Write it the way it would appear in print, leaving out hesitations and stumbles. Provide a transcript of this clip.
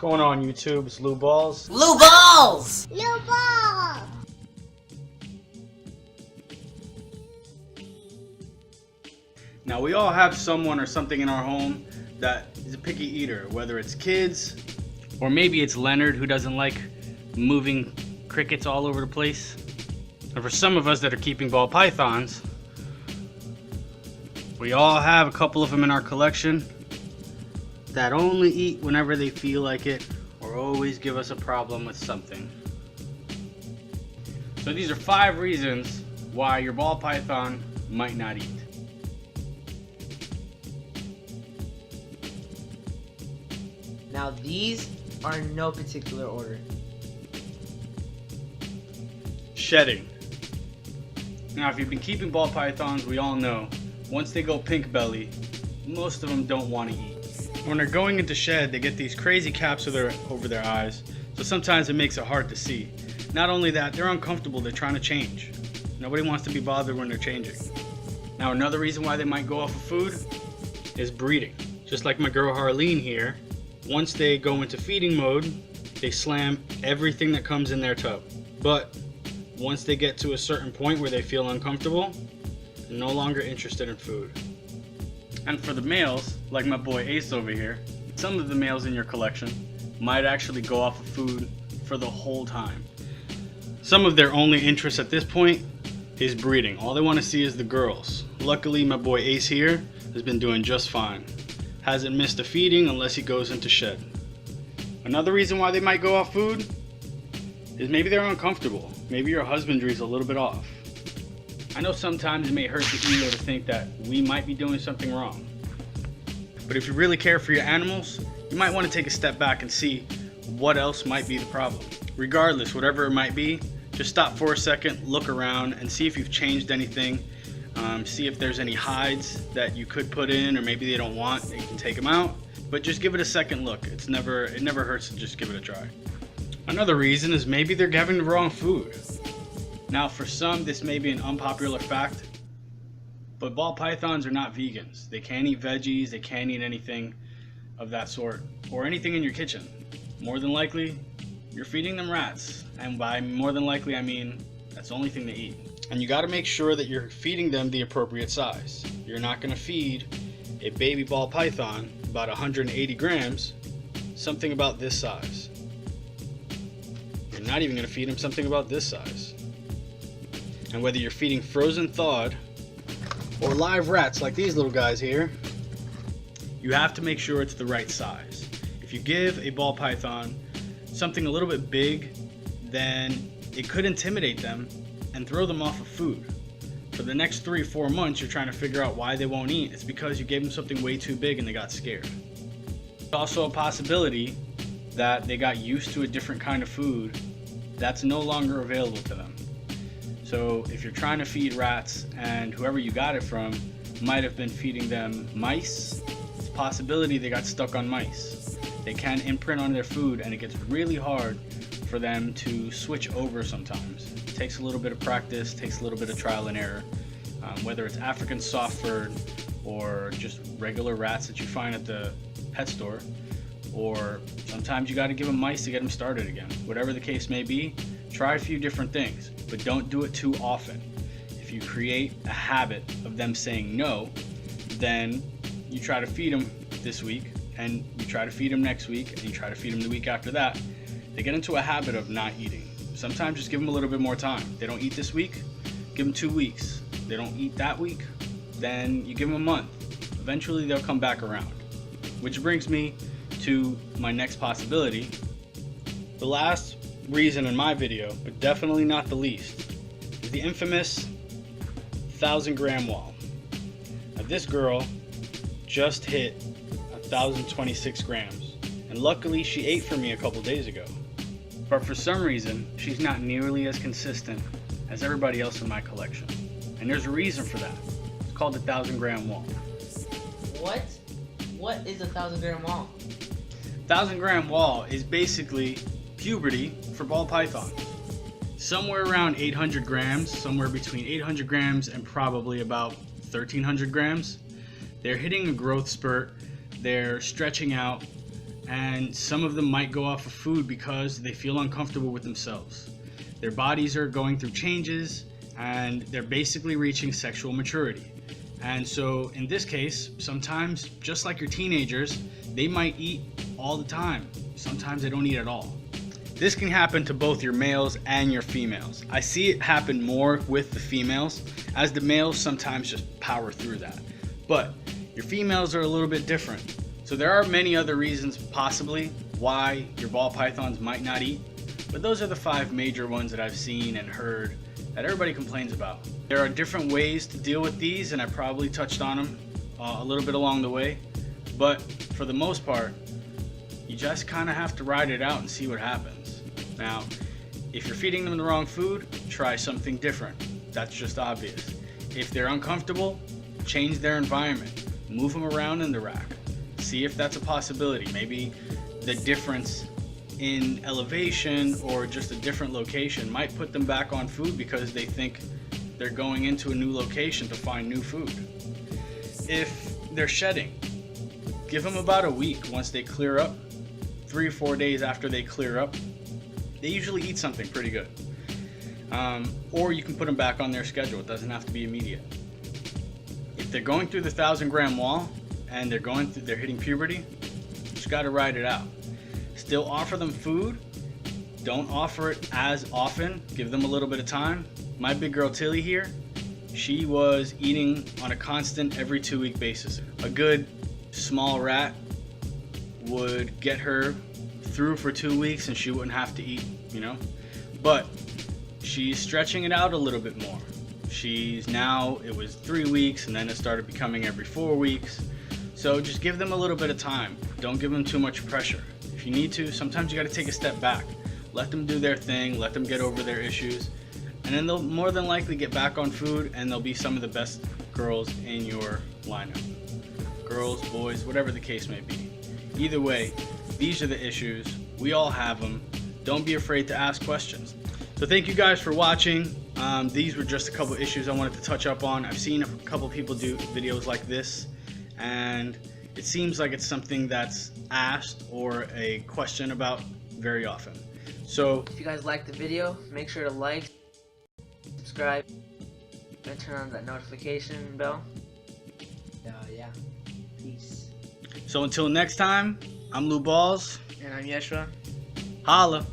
going on, YouTube? It's Lou Ballz. Lou Ballz! Lou Ballz! Now, we all have someone or something in our home that is a picky eater, whether it's kids, or maybe it's Leonard who doesn't like moving crickets all over the place. And for some of us that are keeping ball pythons, we all have a couple of them in our collection that only eat whenever they feel like it, or always give us a problem with something. So these are 5 reasons why your ball python might not eat. Now these are in no particular order. Shedding. Now, if you've been keeping ball pythons, we all know once they go pink belly, most of them don't want to eat. When they're going into shed, they get these crazy caps over their eyes, so sometimes it makes it hard to see. Not only that, they're uncomfortable, they're trying to change. Nobody wants to be bothered when they're changing. Now, another reason why they might go off of food is breeding. Just like my girl Harleen here, once they go into feeding mode, they slam everything that comes in their tub. But once they get to a certain point where they feel uncomfortable, they're no longer interested in food. And for the males, like my boy Ace over here, some of the males in your collection might actually go off of food for the whole time. Some of their only interest at this point is breeding. All they want to see is the girls. Luckily, my boy Ace here has been doing just fine. Hasn't missed a feeding unless he goes into shed. Another reason why they might go off food is maybe they're uncomfortable. Maybe your husbandry is a little bit off. I know sometimes it may hurt the ego to think that we might be doing something wrong. But if you really care for your animals, you might want to take a step back and see what else might be the problem. Regardless, whatever it might be, just stop for a second, look around, and see if you've changed anything. See if there's any hides that you could put in, or maybe they don't want, and you can take them out. But just give it a second look. It never hurts to just give it a try. Another reason is maybe they're having the wrong food. Now, for some, this may be an unpopular fact, but ball pythons are not vegans. They can't eat veggies, they can't eat anything of that sort, or anything in your kitchen. More than likely, you're feeding them rats. And by more than likely, I mean that's the only thing they eat. And you got to make sure that you're feeding them the appropriate size. You're not going to feed a baby ball python about 180 grams something about this size. You're not even going to feed them something about this size. And whether you're feeding frozen thawed or live rats like these little guys here, you have to make sure it's the right size. If you give a ball python something a little bit big, then it could intimidate them and throw them off of food. For the next 3-4 months, you're trying to figure out why they won't eat. It's because you gave them something way too big and they got scared. There's also a possibility that they got used to a different kind of food that's no longer available to them. So if you're trying to feed rats and whoever you got it from might have been feeding them mice, it's a possibility they got stuck on mice. They can imprint on their food and it gets really hard for them to switch over sometimes. It takes a little bit of practice, takes a little bit of trial and error. Whether it's African soft fur or just regular rats that you find at the pet store, or sometimes you got to give them mice to get them started again. Whatever the case may be, try a few different things, but don't do it too often. If you create a habit of them saying no, then you try to feed them this week, and you try to feed them next week, and you try to feed them the week after that. They get into a habit of not eating. Sometimes just give them a little bit more time. They don't eat this week, give them 2 weeks. They don't eat that week, then you give them a month. Eventually they'll come back around. Which brings me to my next possibility. The last reason in my video, but definitely not the least, is the infamous 1,000-gram wall. Now, this girl just hit 1,026 grams, and luckily she ate for me a couple days ago. But for some reason, she's not nearly as consistent as everybody else in my collection. And there's a reason for that. It's called the 1,000-gram wall. What? What is a 1,000-gram wall? 1,000-gram wall is basically puberty for ball pythons. Somewhere around 800 grams, somewhere between 800 grams and probably about 1,300 grams. They're hitting a growth spurt, they're stretching out, and some of them might go off of food because they feel uncomfortable with themselves. Their bodies are going through changes and they're basically reaching sexual maturity. And so in this case, sometimes, just like your teenagers, they might eat all the time. Sometimes they don't eat at all. This can happen to both your males and your females. I see it happen more with the females, as the males sometimes just power through that. But your females are a little bit different. So there are many other reasons possibly why your ball pythons might not eat, but those are the 5 major ones that I've seen and heard that everybody complains about. There are different ways to deal with these, and I probably touched on them a little bit along the way, but for the most part, you just kind of have to ride it out and see what happens. Now, if you're feeding them the wrong food, try something different. That's just obvious. If they're uncomfortable, change their environment. Move them around in the rack. See if that's a possibility. Maybe the difference in elevation or just a different location might put them back on food because they think they're going into a new location to find new food. If they're shedding, give them about a week. Once they clear up, 3 or 4 days after they clear up, they usually eat something pretty good. Or you can put them back on their schedule. It doesn't have to be immediate. If they're going through the 1,000-gram wall and they're hitting puberty, just got to ride it out. Still offer them food. Don't offer it as often. Give them a little bit of time. My big girl Tilly here, she was eating on a constant every 2-week basis. A good small rat would get her through for 2 weeks and she wouldn't have to eat, But she's stretching it out a little bit more. It was 3 weeks and then it started becoming every 4 weeks. So just give them a little bit of time. Don't give them too much pressure. If you need to, sometimes you got to take a step back. Let them do their thing, let them get over their issues, and then they'll more than likely get back on food and they'll be some of the best girls in your lineup. Girls, boys, whatever the case may be. Either way, these are the issues. We all have them. Don't be afraid to ask questions. So thank you guys for watching. These were just a couple issues I wanted to touch up on. I've seen a couple people do videos like this, and it seems like it's something that's asked or a question about very often. So if you guys liked the video, make sure to like, subscribe, and turn on that notification bell. Yeah. Peace. So until next time, I'm Ballz. And I'm Yeshua. Holla.